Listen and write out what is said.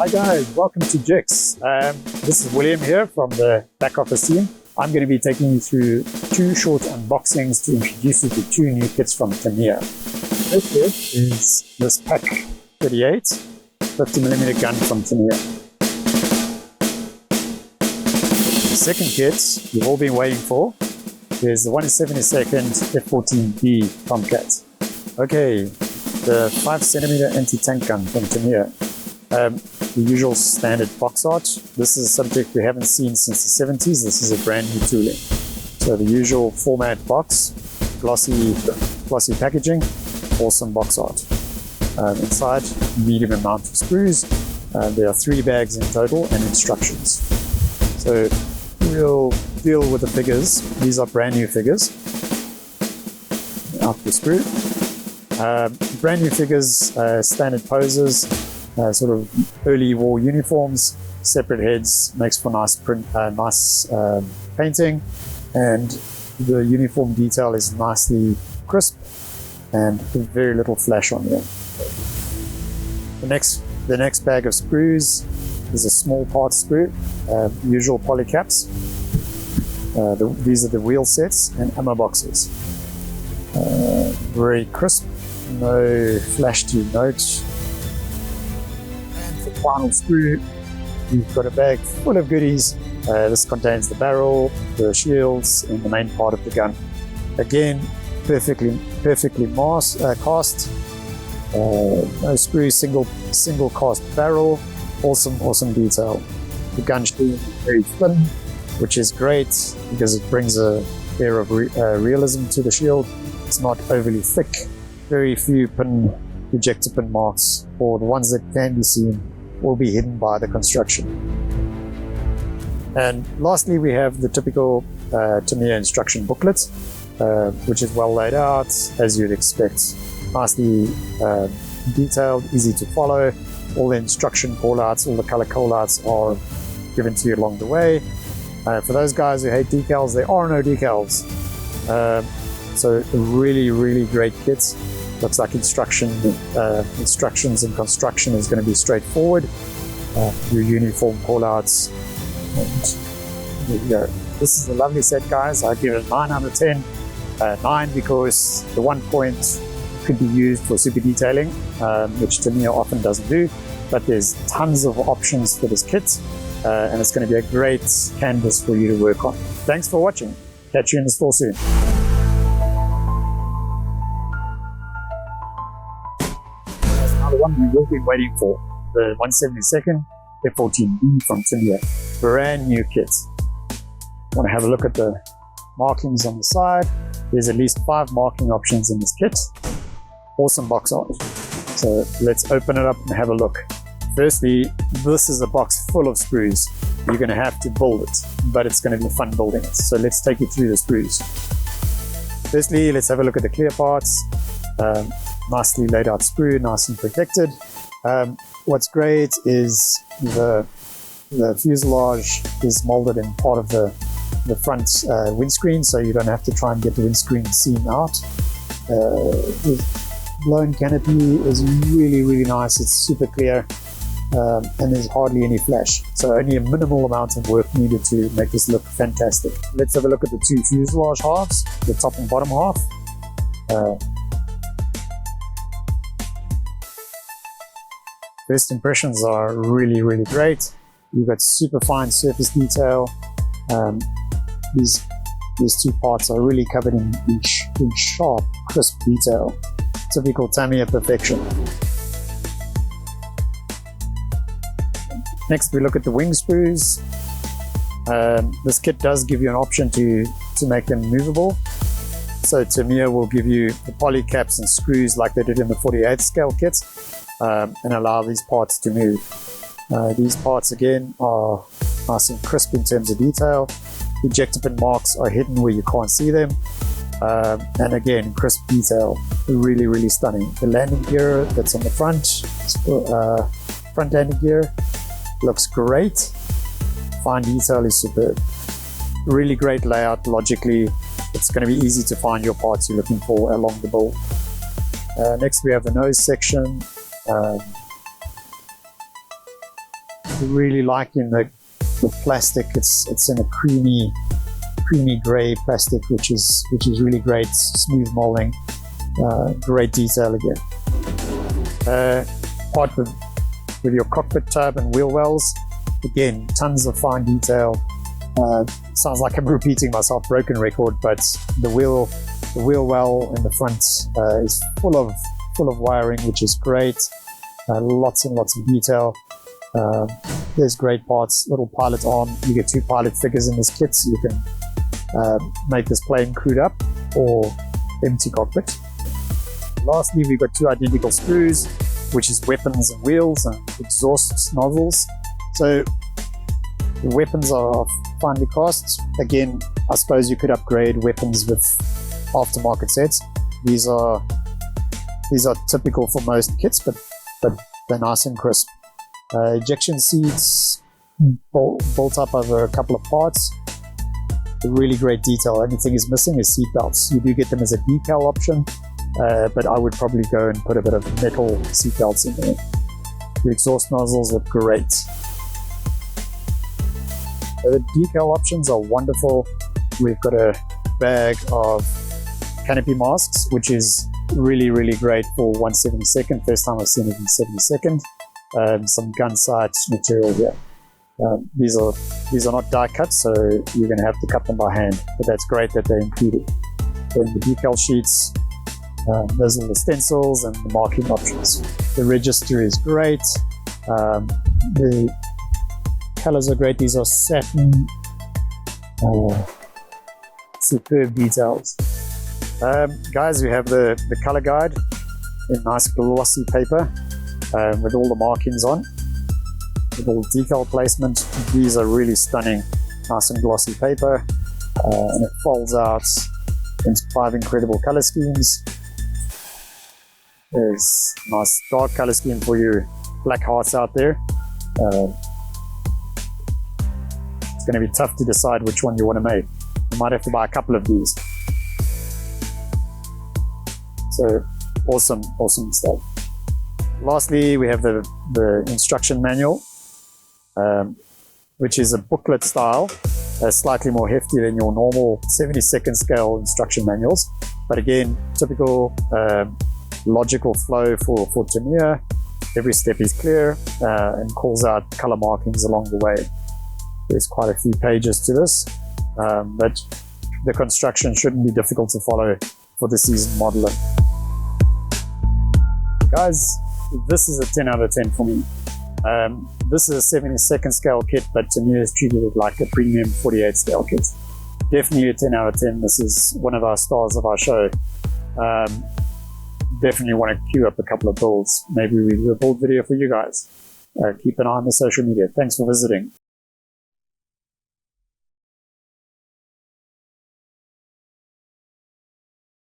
Hi guys, welcome to Jix. This is William here from the back office team. I'm going to be taking you through two short unboxings to introduce you to two new kits from Tamiya. This kit is this Pak38 50mm gun from Tamiya. The second kit you've all been waiting for is the 1/72 F-14D Tomcat. Okay, the 5cm anti-tank gun from Tamiya. The usual standard box art. This is a subject we haven't seen since the 70s. This is a brand new tooling. So the usual format box, glossy packaging, awesome box art. Inside, medium amount of screws. There are 3 bags in total and instructions. So we'll deal with the figures. These are brand new figures. Out the screw. Brand new figures, standard poses. Sort of early war uniforms, separate heads, makes for nice print, nice painting, and the uniform detail is nicely crisp and very little flash on here. The next bag of screws is a small part screw, usual poly caps. These are the wheel sets and ammo boxes. Very crisp, no flash to note. Final screw, you've got a bag full of goodies. This contains the barrel, the shields, and the main part of the gun. Again, perfectly cast. No screws, single cast barrel. Awesome detail. The gun shield is very thin, which is great because it brings a air of realism to the shield. It's not overly thick. Very few ejector pin marks, or the ones that can be seen will be hidden by the construction. And lastly, we have the typical Tamiya instruction booklet, which is well laid out as you'd expect. Nicely detailed, easy to follow. All the instruction callouts, all the color callouts are given to you along the way. For those guys who hate decals, there are no decals. So a really great kit. Looks like instructions and construction is going to be straightforward. Your uniform callouts. And there you go. This is a lovely set, guys. I give it a 9 out of 10. 9 because the 1 point could be used for super detailing, which Tamiya often doesn't do. But there's tons of options for this kit, and it's going to be a great canvas for you to work on. Thanks for watching. Catch you in the store soon. The one we will be waiting for, the 1/72 F-14D from Tamiya. Brand new kit. Want to have a look at the markings on the side. There's at least 5 marking options in this kit. Awesome box art. So let's open it up and have a look. Firstly, this is a box full of screws. You're going to have to build it, but it's going to be fun building it. So let's take you through the screws. Firstly, let's have a look at the clear parts. Nicely laid out screw, nice and protected. What's great is the fuselage is molded in part of the front windscreen, so you don't have to try and get the windscreen seam out. The blown canopy is really nice. It's super clear, and there's hardly any flash. So only a minimal amount of work needed to make this look fantastic. Let's have a look at the 2 fuselage halves, the top and bottom half. First impressions are really great. You've got super fine surface detail. These 2 parts are really covered in sharp, crisp detail. Typical Tamiya perfection. Next, we look at the wing screws. This kit does give you an option to make them movable. So Tamiya will give you the poly caps and screws like they did in the 48 scale kits. And allow these parts to move. These parts again are nice and crisp in terms of detail. Ejector pin marks are hidden where you can't see them. And again, crisp detail, really stunning. The landing gear that's on the front landing gear looks great. Fine detail is superb. Really great layout logically. It's going to be easy to find your parts you're looking for along the build. Next we have the nose section. Really liking the plastic. It's in a creamy gray plastic, which is really great. Smooth molding, great detail again. Part with your cockpit tub and wheel wells, again, tons of fine detail. Sounds like I'm repeating myself, broken record, but the wheel well in the front is full of wiring, which is great. Lots and lots of detail. There's great parts, little pilot arm. You get 2 pilot figures in this kit, so you can make this plane crewed up or empty cockpit. Lastly, we've got 2 identical screws, which is weapons and wheels and exhaust nozzles. So the weapons are finely cast. Again, I suppose you could upgrade weapons with aftermarket sets. These are typical for most kits, but they're nice and crisp. Ejection seats built up over a couple of parts. Really great detail. Only thing is missing is seat belts. You do get them as a decal option, but I would probably go and put a bit of metal seat belts in there. The exhaust nozzles look great. The decal options are wonderful. We've got a bag of canopy masks, which is really great for 1/72nd. First time I've seen it in 72nd. Some gun sight material here. These are not die cut, so you're going to have to cut them by hand, but that's great that they're included. Then the decal sheets, those are the stencils and the marking options. The register is great. The colors are great. These are satin, superb details. Guys, we have the color guide in nice glossy paper with all the markings on, with all decal placement. These are really stunning, nice and glossy paper, and it folds out into 5 incredible color schemes. There's a nice dark color scheme for you black hearts out there. It's going to be tough to decide which one you want to make. You might have to buy a couple of these. So awesome stuff. Lastly, we have the instruction manual, which is a booklet style, slightly more hefty than your normal 72nd scale instruction manuals. But again, typical logical flow for Tamiya. Every step is clear and calls out color markings along the way. There's quite a few pages to this, but the construction shouldn't be difficult to follow for the seasoned modeler. Guys, this is a 10 out of 10 for me. This is a 72nd scale kit, but Tamiya has treated it like a premium 48 scale kit. Definitely a 10 out of 10. This is one of our stars of our show. Definitely want to queue up a couple of builds. Maybe we do a build video for you guys. Keep an eye on the social media. Thanks for visiting.